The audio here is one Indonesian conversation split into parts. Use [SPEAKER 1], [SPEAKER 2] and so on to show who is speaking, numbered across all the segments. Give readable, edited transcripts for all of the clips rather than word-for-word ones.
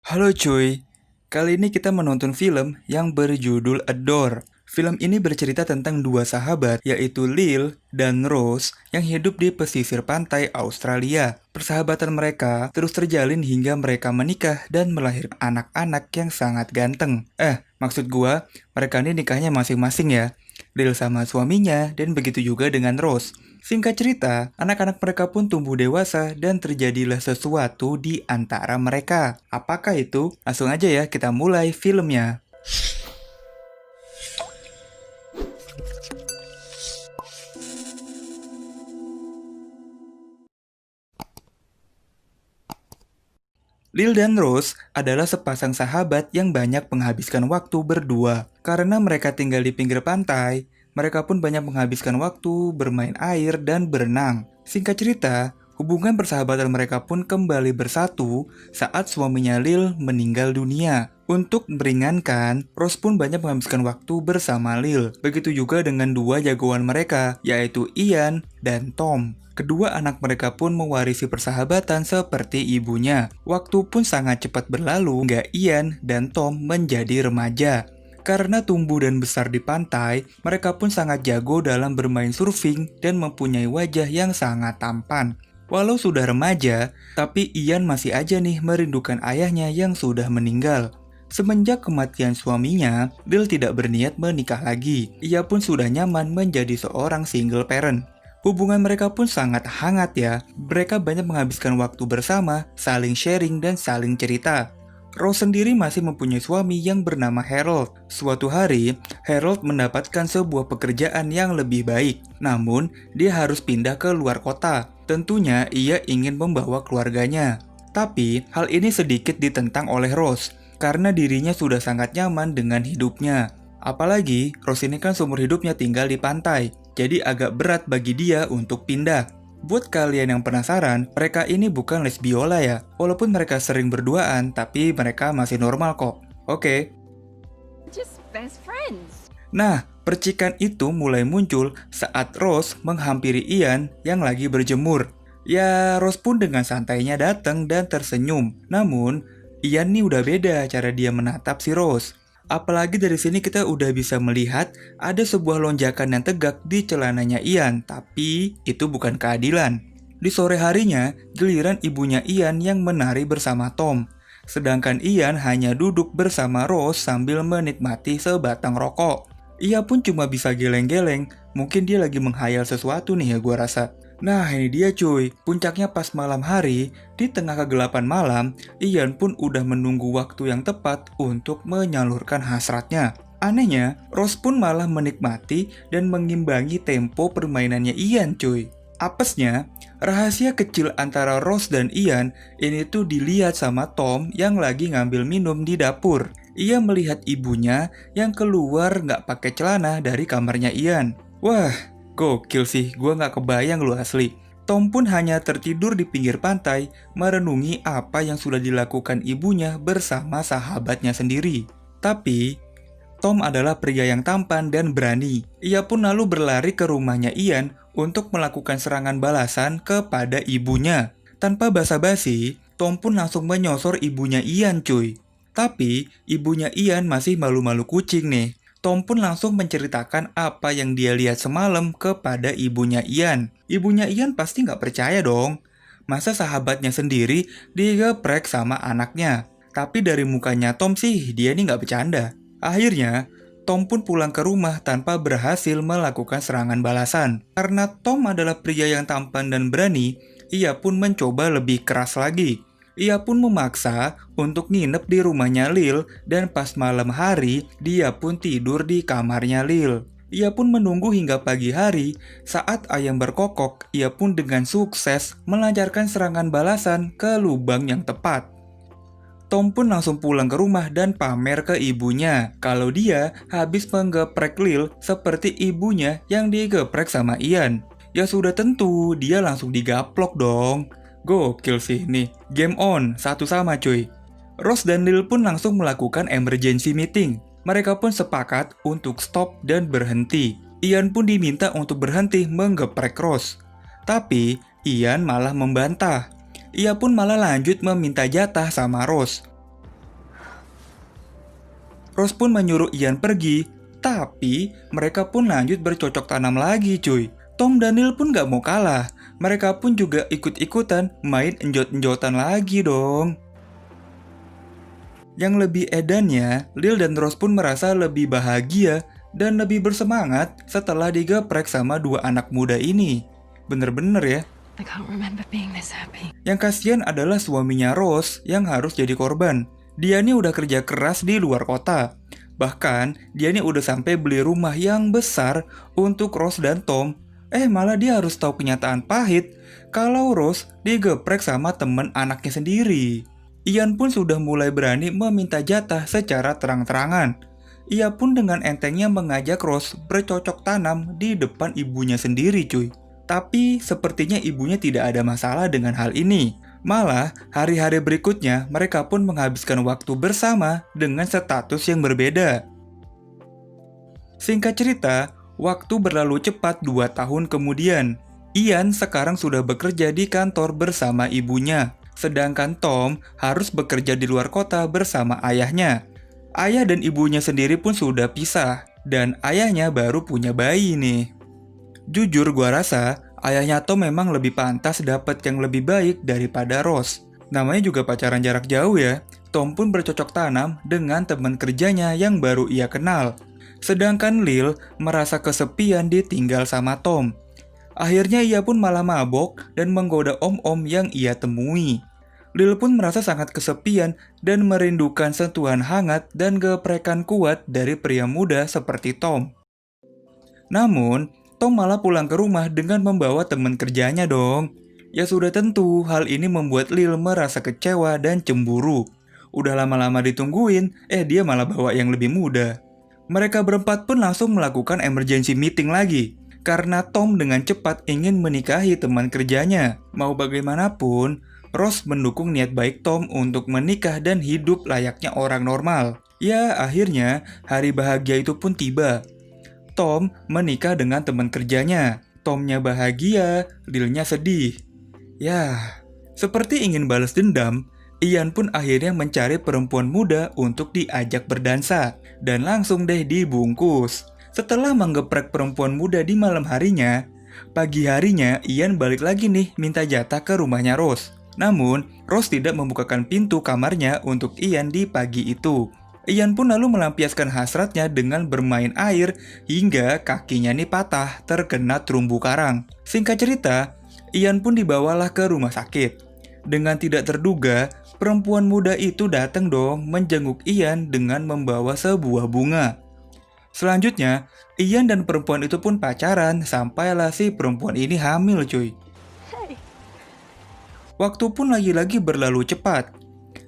[SPEAKER 1] Halo cuy, kali ini kita menonton film yang berjudul Adore. Film ini bercerita tentang dua sahabat, yaitu Lil dan Rose, yang hidup di pesisir pantai Australia. Persahabatan mereka terus terjalin hingga mereka menikah dan melahirkan anak-anak yang sangat ganteng. Maksud gua, mereka ini nikahnya masing-masing ya. Lil sama suaminya, dan begitu juga dengan Rose. Singkat cerita, anak-anak mereka pun tumbuh dewasa dan terjadilah sesuatu di antara mereka. Apakah itu? Langsung aja ya kita mulai filmnya. Lil dan Rose adalah sepasang sahabat yang banyak menghabiskan waktu berdua. Karena mereka tinggal di pinggir pantai, mereka pun banyak menghabiskan waktu bermain air dan berenang. Singkat cerita, hubungan persahabatan mereka pun kembali bersatu saat suaminya Lil meninggal dunia. Untuk meringankan, Rose pun banyak menghabiskan waktu bersama Lil. Begitu juga dengan dua jagoan mereka, yaitu Ian dan Tom. Kedua anak mereka pun mewarisi persahabatan seperti ibunya. Waktu pun sangat cepat berlalu hingga Ian dan Tom menjadi remaja. Karena tumbuh dan besar di pantai, mereka pun sangat jago dalam bermain surfing dan mempunyai wajah yang sangat tampan. Walau sudah remaja, tapi Ian masih aja nih merindukan ayahnya yang sudah meninggal. Semenjak kematian suaminya, Lil tidak berniat menikah lagi. Ia pun sudah nyaman menjadi seorang single parent. Hubungan mereka pun sangat hangat ya. Mereka banyak menghabiskan waktu bersama, saling sharing dan saling cerita. Rose sendiri masih mempunyai suami yang bernama Harold. Suatu hari, Harold mendapatkan sebuah pekerjaan yang lebih baik. Namun, dia harus pindah ke luar kota. Tentunya ia ingin membawa keluarganya. Tapi, hal ini sedikit ditentang oleh Rose, karena dirinya sudah sangat nyaman dengan hidupnya. Apalagi, Rose ini kan seumur hidupnya tinggal di pantai, jadi agak berat bagi dia untuk pindah. Buat kalian yang penasaran, mereka ini bukan lesbiola ya. Walaupun mereka sering berduaan, tapi mereka masih normal kok. Oke.
[SPEAKER 2] Just best friends.
[SPEAKER 1] Nah, percikan itu mulai muncul saat Rose menghampiri Ian yang lagi berjemur. Ya, Rose pun dengan santainya datang dan tersenyum. Namun, Ian nih udah beda cara dia menatap si Rose. Apalagi dari sini kita udah bisa melihat ada sebuah lonjakan yang tegak di celananya Ian, tapi itu bukan keadilan. Di sore harinya, giliran ibunya Ian yang menari bersama Tom. Sedangkan Ian hanya duduk bersama Rose sambil menikmati sebatang rokok. Ia pun cuma bisa geleng-geleng, mungkin dia lagi menghayal sesuatu nih ya gua rasa. Nah ini dia cuy, puncaknya pas malam hari, di tengah kegelapan malam, Ian pun udah menunggu waktu yang tepat untuk menyalurkan hasratnya. Anehnya, Rose pun malah menikmati dan mengimbangi tempo permainannya Ian cuy. Apesnya, rahasia kecil antara Rose dan Ian ini tuh dilihat sama Tom yang lagi ngambil minum di dapur. Ia melihat ibunya yang keluar nggak pakai celana dari kamarnya Ian. Wah, gokil sih, gue nggak kebayang lu asli. Tom pun hanya tertidur di pinggir pantai, merenungi apa yang sudah dilakukan ibunya bersama sahabatnya sendiri. Tapi, Tom adalah pria yang tampan dan berani. Ia pun lalu berlari ke rumahnya Ian untuk melakukan serangan balasan kepada ibunya. Tanpa basa-basi, Tom pun langsung menyosor ibunya Ian cuy. Tapi, ibunya Ian masih malu-malu kucing nih. Tom pun langsung menceritakan apa yang dia lihat semalam kepada ibunya Ian. Ibunya Ian pasti nggak percaya dong. Masa sahabatnya sendiri digeprek sama anaknya. Tapi dari mukanya Tom sih dia ini nggak bercanda. Akhirnya, Tom pun pulang ke rumah tanpa berhasil melakukan serangan balasan. Karena Tom adalah pria yang tampan dan berani, ia pun mencoba lebih keras lagi. Ia pun memaksa untuk nginep di rumahnya Lil dan pas malam hari dia pun tidur di kamarnya Lil. Ia pun menunggu hingga pagi hari, saat ayam berkokok, ia pun dengan sukses melancarkan serangan balasan ke lubang yang tepat. Tom pun langsung pulang ke rumah dan pamer ke ibunya kalau dia habis menggeprek Lil seperti ibunya yang digeprek sama Ian. Ya sudah tentu, dia langsung digaplok dong. Gokil sih nih, game on, satu sama cuy. Rose dan Lil pun langsung melakukan emergency meeting. Mereka pun sepakat untuk stop dan berhenti. Ian pun diminta untuk berhenti menggeprek Rose. Tapi, Ian malah membantah. Ia pun malah lanjut meminta jatah sama Rose. Rose pun menyuruh Ian pergi, tapi mereka pun lanjut bercocok tanam lagi cuy. Tom dan Lil pun gak mau kalah, mereka pun juga ikut-ikutan main enjot-enjotan lagi dong. Yang lebih edannya, Lil dan Rose pun merasa lebih bahagia dan lebih bersemangat setelah digeprek sama dua anak muda ini. Bener-bener ya.
[SPEAKER 2] I can't remember being this happy.
[SPEAKER 1] Yang kasihan adalah suaminya Rose yang harus jadi korban. Dia nih udah kerja keras di luar kota. Bahkan, dia nih udah sampai beli rumah yang besar untuk Rose dan Tom. Malah dia harus tahu kenyataan pahit kalau Rose digeprek sama temen anaknya sendiri. Ian pun sudah mulai berani meminta jatah secara terang-terangan. Ia pun dengan entengnya mengajak Rose bercocok tanam di depan ibunya sendiri cuy. Tapi sepertinya ibunya tidak ada masalah dengan hal ini. Malah hari-hari berikutnya mereka pun menghabiskan waktu bersama dengan status yang berbeda. Singkat cerita, waktu berlalu cepat 2 tahun kemudian. Ian sekarang sudah bekerja di kantor bersama ibunya. Sedangkan Tom harus bekerja di luar kota bersama ayahnya. Ayah dan ibunya sendiri pun sudah pisah, dan ayahnya baru punya bayi nih. Jujur gua rasa, ayahnya Tom memang lebih pantas dapat yang lebih baik daripada Rose. Namanya juga pacaran jarak jauh ya. Tom pun bercocok tanam dengan teman kerjanya yang baru ia kenal. Sedangkan Lil merasa kesepian ditinggal sama Tom. Akhirnya ia pun malah mabok dan menggoda om-om yang ia temui. Lil pun merasa sangat kesepian dan merindukan sentuhan hangat dan geprekan kuat dari pria muda seperti Tom. Namun, Tom malah pulang ke rumah dengan membawa teman kerjanya dong. Ya sudah tentu, hal ini membuat Lil merasa kecewa dan cemburu. Udah lama-lama ditungguin, dia malah bawa yang lebih muda. Mereka berempat pun langsung melakukan emergency meeting lagi. Karena Tom dengan cepat ingin menikahi teman kerjanya. Mau bagaimanapun, Rose mendukung niat baik Tom untuk menikah dan hidup layaknya orang normal. Ya, akhirnya hari bahagia itu pun tiba. Tom menikah dengan teman kerjanya. Tomnya bahagia, Lilnya sedih. Ya, seperti ingin balas dendam, Ian pun akhirnya mencari perempuan muda untuk diajak berdansa. Dan langsung deh dibungkus. Setelah menggeprek perempuan muda di malam harinya, pagi harinya Ian balik lagi nih minta jatah ke rumahnya Rose. Namun, Rose tidak membukakan pintu kamarnya untuk Ian di pagi itu. Ian pun lalu melampiaskan hasratnya dengan bermain air hingga kakinya nih patah terkena terumbu karang. Singkat cerita, Ian pun dibawalah ke rumah sakit. Dengan tidak terduga, perempuan muda itu datang dong menjenguk Ian dengan membawa sebuah bunga. Selanjutnya, Ian dan perempuan itu pun pacaran sampailah si perempuan ini hamil cuy. Waktu pun lagi-lagi berlalu cepat.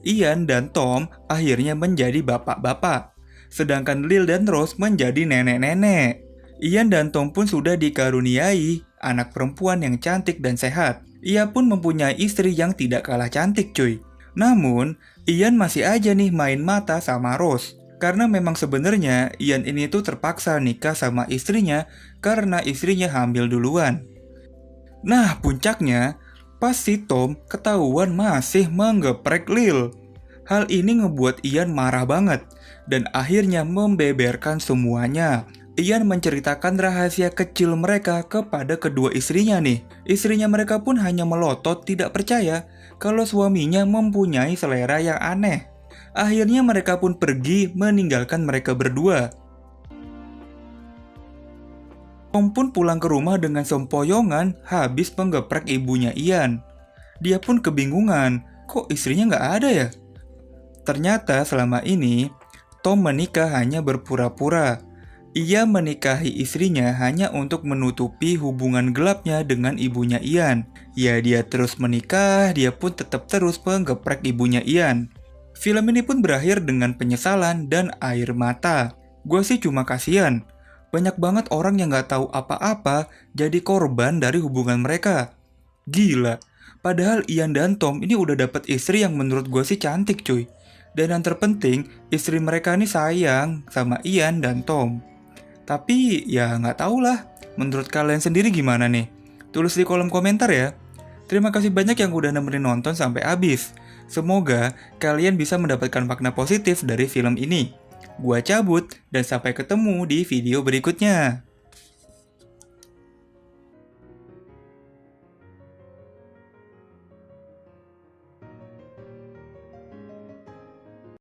[SPEAKER 1] Ian dan Tom akhirnya menjadi bapak-bapak. Sedangkan Lil dan Rose menjadi nenek-nenek. Ian dan Tom pun sudah dikaruniai anak perempuan yang cantik dan sehat. Ia pun mempunyai istri yang tidak kalah cantik cuy. Namun, Ian masih aja nih main mata sama Rose. Karena memang sebenarnya Ian ini tuh terpaksa nikah sama istrinya karena istrinya hamil duluan. Nah puncaknya, pas si Tom ketahuan masih menggeprek Lil. Hal ini ngebuat Ian marah banget dan akhirnya membeberkan semuanya. Ian menceritakan rahasia kecil mereka kepada kedua istrinya nih. Istrinya mereka pun hanya melotot tidak percaya kalau suaminya mempunyai selera yang aneh. Akhirnya mereka pun pergi meninggalkan mereka berdua. Tom pun pulang ke rumah dengan sempoyongan habis menggeprek ibunya Ian. Dia pun kebingungan, kok istrinya nggak ada ya? Ternyata selama ini, Tom menikah hanya berpura-pura. Ia menikahi istrinya hanya untuk menutupi hubungan gelapnya dengan ibunya Ian. Ya dia terus menikah, dia pun tetap terus menggeprek ibunya Ian. Film ini pun berakhir dengan penyesalan dan air mata. Gue sih cuma kasihan. Banyak banget orang yang gak tahu apa-apa jadi korban dari hubungan mereka. Gila, padahal Ian dan Tom ini udah dapet istri yang menurut gue sih cantik cuy. Dan yang terpenting, istri mereka ini sayang sama Ian dan Tom. Tapi ya gak tau lah, menurut kalian sendiri gimana nih? Tulis di kolom komentar ya. Terima kasih banyak yang udah nemenin nonton sampai habis. Semoga kalian bisa mendapatkan makna positif dari film ini. Gua cabut dan sampai ketemu di video berikutnya.